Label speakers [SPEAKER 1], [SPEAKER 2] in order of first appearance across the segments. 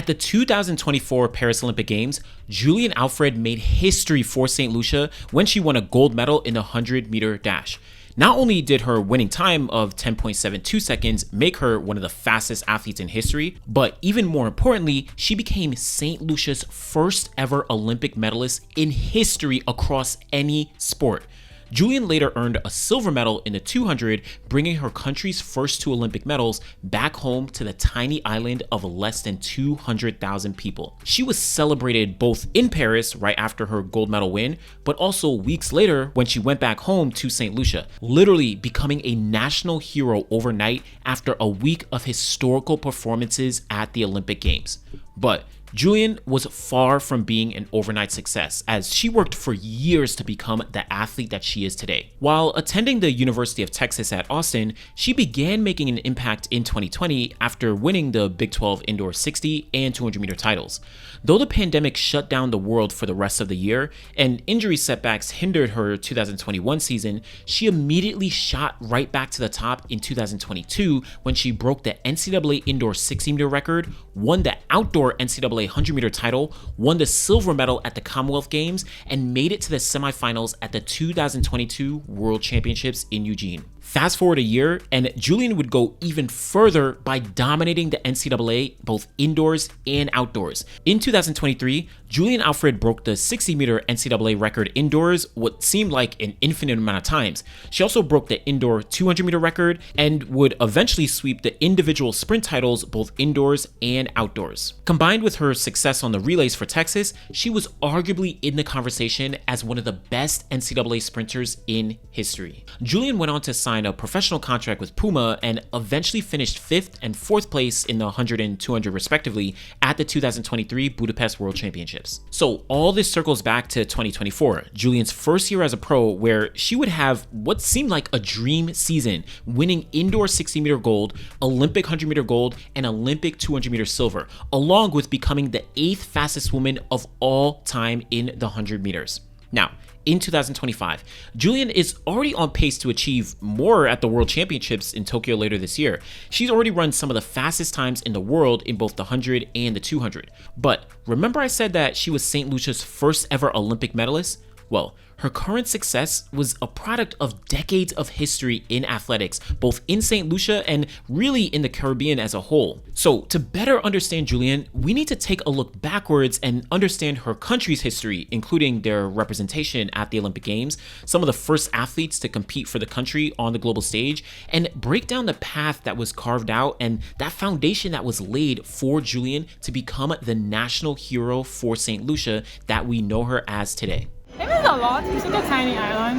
[SPEAKER 1] At the 2024 Paris Olympic Games, Julien Alfred made history for St. Lucia when she won a gold medal in the 100-meter dash. Not only did her winning time of 10.72 seconds make her one of the fastest athletes in history, but even more importantly, she became St. Lucia's first ever Olympic medalist in history across any sport. Julien later earned a silver medal in the 200, bringing her country's first 2 Olympic medals back home to the tiny island of less than 200,000 people. She was celebrated both in Paris right after her gold medal win, but also weeks later when she went back home to St. Lucia, literally becoming a national hero overnight after a week of historical performances at the Olympic Games. But Julien was far from being an overnight success, as she worked for years to become the athlete that she is today. While attending the University of Texas at Austin, she began making an impact in 2020 after winning the Big 12 indoor 60 and 200-meter titles. Though the pandemic shut down the world for the rest of the year and injury setbacks hindered her 2021 season, she immediately shot right back to the top in 2022 when she broke the NCAA indoor 60-meter record, won the outdoor NCAA 100-meter title, won the silver medal at the Commonwealth Games, and made it to the semifinals at the 2022 World Championships in Eugene. Fast forward a year, and Julien would go even further by dominating the NCAA both indoors and outdoors. In 2023, Julien Alfred broke the 60-meter NCAA record indoors what seemed like an infinite amount of times. She also broke the indoor 200-meter record and would eventually sweep the individual sprint titles both indoors and outdoors. Combined with her success on the relays for Texas, she was arguably in the conversation as one of the best NCAA sprinters in history. Julien went on to sign a professional contract with Puma and eventually finished 5th and 4th place in the 100 and 200 respectively at the 2023 Budapest World Championships. So all this circles back to 2024, Julien's first year as a pro, where she would have what seemed like a dream season, winning indoor 60-meter gold, Olympic 100-meter gold, and Olympic 200-meter silver, along with becoming the 8th fastest woman of all time in the 100 meters. Now, in 2025, Julien is already on pace to achieve more at the World Championships in Tokyo later this year. She's already run some of the fastest times in the world in both the 100 and the 200. But remember I said that she was St. Lucia's first ever Olympic medalist? Well, her current success was a product of decades of history in athletics, both in St. Lucia and really in the Caribbean as a whole. So to better understand Julien, we need to take a look backwards and understand her country's history, including their representation at the Olympic Games, some of the first athletes to compete for the country on the global stage, and break down the path that was carved out and that foundation that was laid for Julien to become the national hero for St. Lucia that we know her as today.
[SPEAKER 2] It means a lot. It's such a tiny island.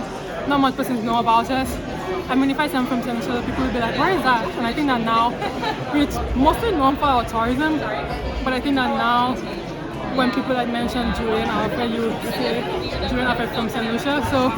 [SPEAKER 2] Not much persons know about us. I mean, if I say I'm from St. Lucia, people will be like, where is that? And I think that now, it's mostly known for our tourism, but I think that now, when people like mention Julien Alfred, you would say Julien Alfred from St. Lucia. So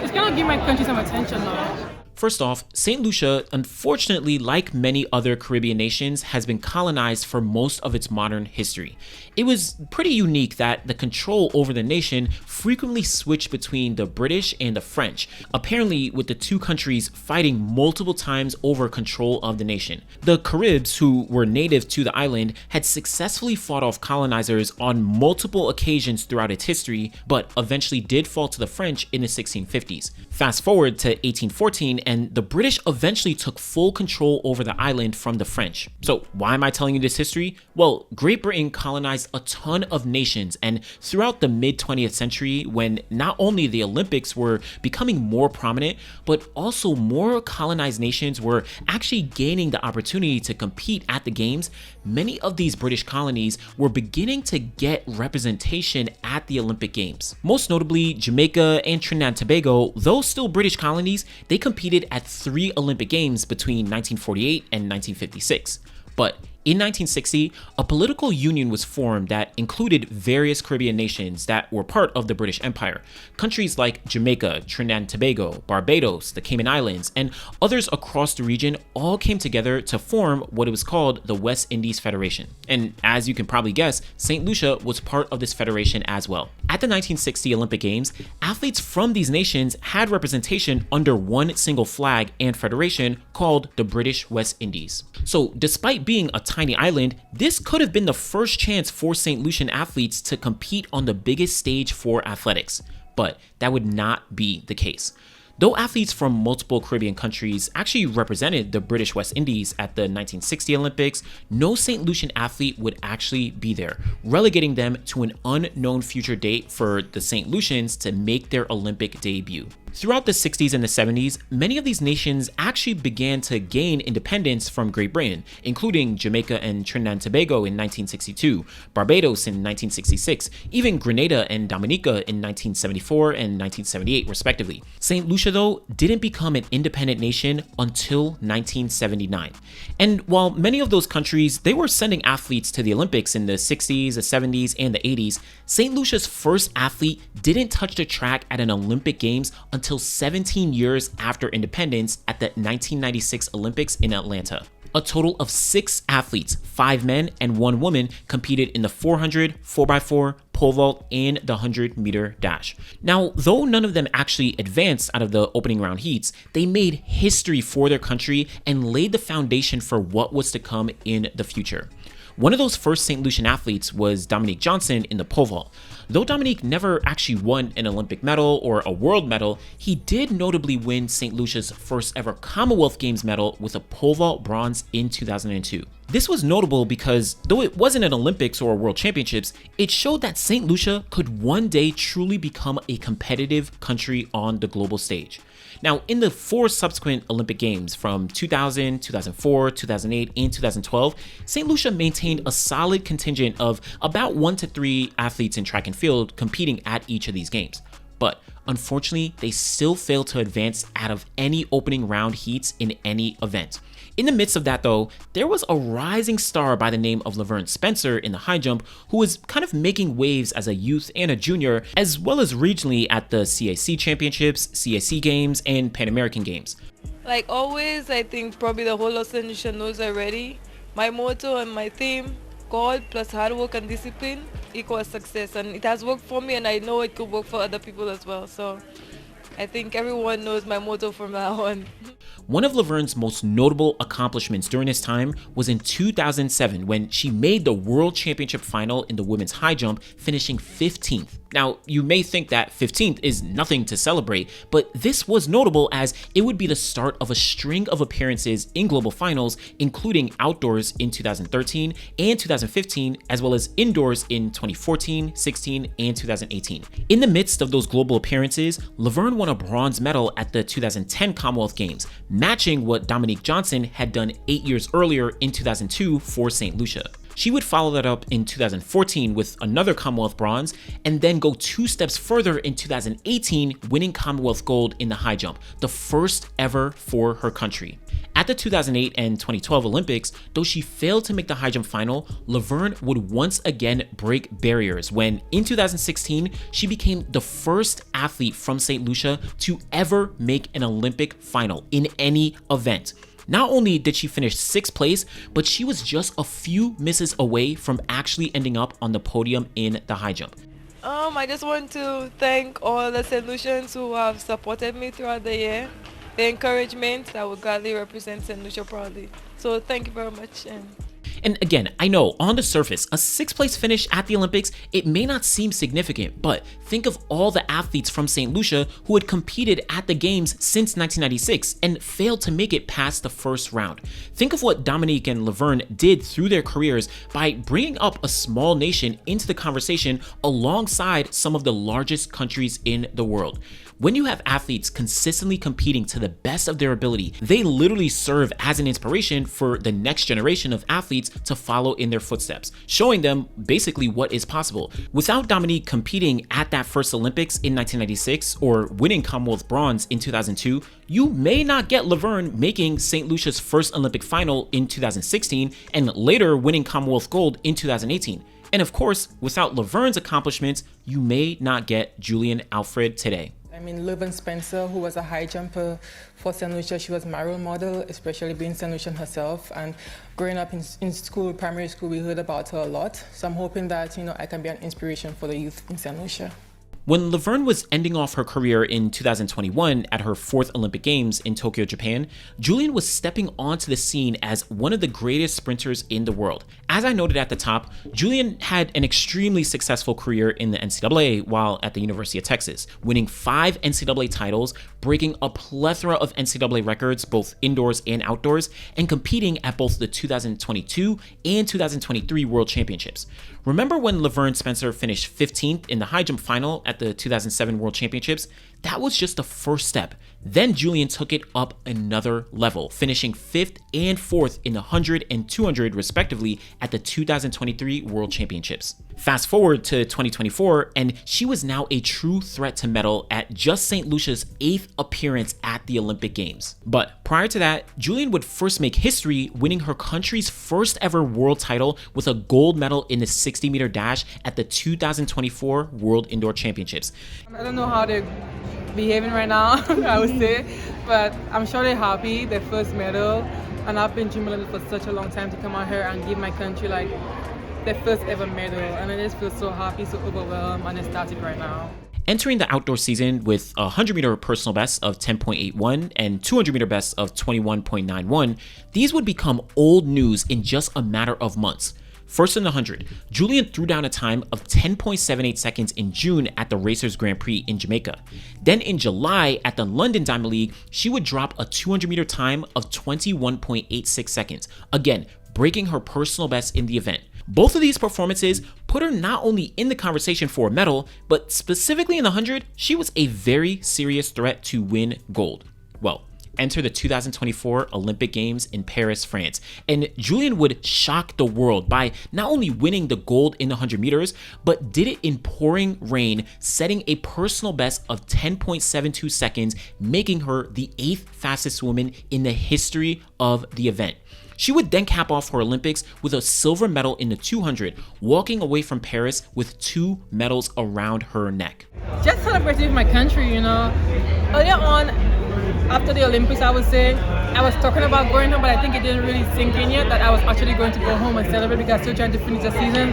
[SPEAKER 2] it's gonna give my country some attention now.
[SPEAKER 1] First off, St. Lucia, unfortunately, like many other Caribbean nations, has been colonized for most of its modern history. It was pretty unique that the control over the nation frequently switched between the British and the French, apparently with the two countries fighting multiple times over control of the nation. The Caribs, who were native to the island, had successfully fought off colonizers on multiple occasions throughout its history, but eventually did fall to the French in the 1650s. Fast forward to 1814, and the British eventually took full control over the island from the French. So why am I telling you this history? Well, Great Britain colonized a ton of nations, and throughout the mid-20th century, when not only the Olympics were becoming more prominent, but also more colonized nations were actually gaining the opportunity to compete at the games, many of these British colonies were beginning to get representation at the Olympic Games. Most notably, Jamaica and Trinidad and Tobago, though still British colonies, they competed at 3 Olympic Games between 1948 and 1956. But in 1960, a political union was formed that included various Caribbean nations that were part of the British Empire. Countries like Jamaica, Trinidad and Tobago, Barbados, the Cayman Islands, and others across the region all came together to form what was called the West Indies Federation. And as you can probably guess, St. Lucia was part of this federation as well. At the 1960 Olympic Games, athletes from these nations had representation under one single flag and federation called the British West Indies. So despite being a tiny island, this could have been the first chance for St. Lucian athletes to compete on the biggest stage for athletics, but that would not be the case. Though athletes from multiple Caribbean countries actually represented the British West Indies at the 1960 Olympics, no St. Lucian athlete would actually be there, relegating them to an unknown future date for the St. Lucians to make their Olympic debut. Throughout the 60s and the 70s, many of these nations actually began to gain independence from Great Britain, including Jamaica and Trinidad and Tobago in 1962, Barbados in 1966, even Grenada and Dominica in 1974 and 1978, respectively. St. Lucia, though, didn't become an independent nation until 1979. And while many of those countries, they were sending athletes to the Olympics in the 60s, the 70s, and the 80s, St. Lucia's first athlete didn't touch the track at an Olympic Games until 17 years after independence at the 1996 Olympics in Atlanta. A total of 6 athletes, 5 men and 1 woman, competed in the 400, 4x4, pole vault, and the 100-meter dash. Now, though none of them actually advanced out of the opening round heats, they made history for their country and laid the foundation for what was to come in the future. One of those first St. Lucian athletes was Dominic Johnson in the pole vault. Though Dominic never actually won an Olympic medal or a world medal, he did notably win St. Lucia's first ever Commonwealth Games medal with a pole vault bronze in 2002. This was notable because, though it wasn't an Olympics or World Championships, it showed that St. Lucia could one day truly become a competitive country on the global stage. Now, in the 4 subsequent Olympic Games from 2000, 2004, 2008, and 2012, St. Lucia maintained a solid contingent of about 1 to 3 athletes in track and field competing at each of these games. But unfortunately, they still failed to advance out of any opening round heats in any event. In the midst of that, though, there was a rising star by the name of Lavern Spencer in the high jump who was kind of making waves as a youth and a junior, as well as regionally at the CAC Championships, CAC Games, and Pan American Games.
[SPEAKER 3] Like always, I think probably the whole of St. Lucia knows already. My motto and my theme, God plus hard work and discipline equals success. And it has worked for me, and I know it could work for other people as well. So I think everyone knows my motto from now on.
[SPEAKER 1] One of Lavern's most notable accomplishments during this time was in 2007 when she made the World Championship final in the women's high jump, finishing 15th. Now, you may think that 15th is nothing to celebrate, but this was notable as it would be the start of a string of appearances in global finals, including outdoors in 2013 and 2015, as well as indoors in 2014, 16, and 2018. In the midst of those global appearances, Lavern won a bronze medal at the 2010 Commonwealth Games, matching what Dominic Johnson had done 8 years earlier in 2002 for St. Lucia. She would follow that up in 2014 with another Commonwealth bronze, and then go 2 steps further in 2018, winning Commonwealth gold in the high jump, the first ever for her country. At the 2008 and 2012 Olympics, though she failed to make the high jump final, Lavern would once again break barriers when, in 2016, she became the first athlete from St. Lucia to ever make an Olympic final in any event. Not only did she finish 6th place, but she was just a few misses away from actually ending up on the podium in the high jump.
[SPEAKER 3] I just want to thank all the St. Lucians who have supported me throughout the year. The encouragement, I will gladly represent St. Lucia proudly. So thank you very much.
[SPEAKER 1] And again, I know on the surface, a 6th place finish at the Olympics, it may not seem significant, but think of all the athletes from St. Lucia who had competed at the games since 1996 and failed to make it past the first round. Think of what Dominic and Lavern did through their careers by bringing up a small nation into the conversation alongside some of the largest countries in the world. When you have athletes consistently competing to the best of their ability, they literally serve as an inspiration for the next generation of athletes to follow in their footsteps, showing them basically what is possible. Without Dominique competing at that first Olympics in 1996 or winning Commonwealth bronze in 2002, you may not get Lavern making St. Lucia's first Olympic final in 2016 and later winning Commonwealth gold in 2018. And of course, without Lavern's accomplishments, you may not get Julien Alfred today.
[SPEAKER 4] I mean, Lavern Spencer, who was a high jumper for St. Lucia, she was my role model, especially being St. Lucian herself. And growing up in school, primary school, we heard about her a lot. So I'm hoping that, I can be an inspiration for the youth in St. Lucia.
[SPEAKER 1] When Lavern was ending off her career in 2021 at her 4th Olympic Games in Tokyo, Japan, Julien was stepping onto the scene as one of the greatest sprinters in the world. As I noted at the top, Julien had an extremely successful career in the NCAA while at the University of Texas, winning 5 NCAA titles, breaking a plethora of NCAA records both indoors and outdoors, and competing at both the 2022 and 2023 World Championships. Remember when Lavern Spencer finished 15th in the high jump final at the 2007 World Championships? That was just the first step. Then Julien took it up another level, finishing 5th and 4th in the 100 and 200 respectively at the 2023 World Championships. Fast forward to 2024, and she was now a true threat to medal at just St. Lucia's 8th appearance at the Olympic Games. But prior to that, Julien would first make history winning her country's first ever world title with a gold medal in the 60-meter dash at the 2024 World Indoor Championships.
[SPEAKER 4] I don't know how they're behaving right now, I would say, but I'm sure they're happy, their first medal, and I've been dreaming for such a long time to come out here and give my country like their first ever medal, and I just feel so happy, so overwhelmed and ecstatic right now.
[SPEAKER 1] Entering the outdoor season with a 100-meter personal best of 10.81 and 200-meter best of 21.91, these would become old news in just a matter of months. First in the 100, Julien threw down a time of 10.78 seconds in June at the Racers Grand Prix in Jamaica. Then in July at the London Diamond League, she would drop a 200-meter time of 21.86 seconds, again breaking her personal best in the event. Both of these performances put her not only in the conversation for a medal, but specifically in the 100, she was a very serious threat to win gold. Well, enter the 2024 Olympic Games in Paris, France, and Julien would shock the world by not only winning the gold in the 100 meters, but did it in pouring rain, setting a personal best of 10.72 seconds, making her the 8th fastest woman in the history of the event. She would then cap off her Olympics with a silver medal in the 200, walking away from Paris with 2 medals around her neck.
[SPEAKER 4] Just celebrating with my country, you know. Earlier on, after the Olympics, I would say, I was talking about going home, but I think it didn't really sink in yet that I was actually going to go home and celebrate because I'm still trying to finish the season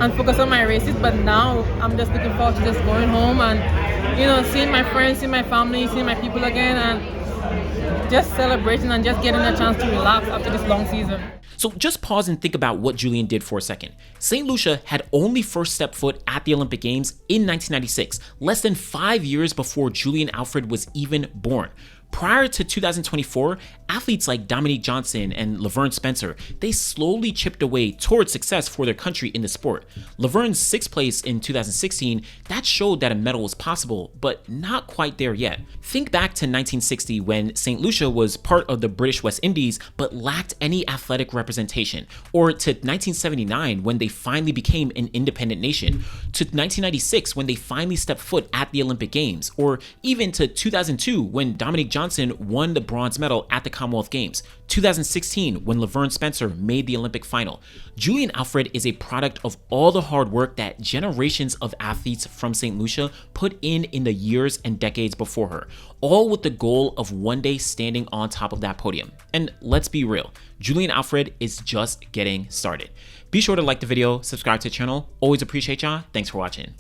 [SPEAKER 4] and focus on my races. But now I'm just looking forward to just going home and, you know, seeing my friends, seeing my family, seeing my people again, and just celebrating and just getting a chance to relax after this long season.
[SPEAKER 1] So just pause and think about what Julien did for a second. St. Lucia had only first stepped foot at the Olympic Games in 1996, less than 5 years before Julien Alfred was even born. Prior to 2024, athletes like Dominic and Lavern Spencer, they slowly chipped away towards success for their country in the sport. Lavern's 6th place in 2016, that showed that a medal was possible, but not quite there yet. Think back to 1960 when St. Lucia was part of the British West Indies but lacked any athletic representation, or to 1979 when they finally became an independent nation, to 1996 when they finally stepped foot at the Olympic Games, or even to 2002 when Dominic won the bronze medal at the Commonwealth Games, 2016 when Lavern Spencer made the Olympic final. Julien Alfred is a product of all the hard work that generations of athletes from St. Lucia put in the years and decades before her, all with the goal of one day standing on top of that podium. And let's be real, Julien Alfred is just getting started. Be sure to like the video, subscribe to the channel. Always appreciate y'all. Thanks for watching.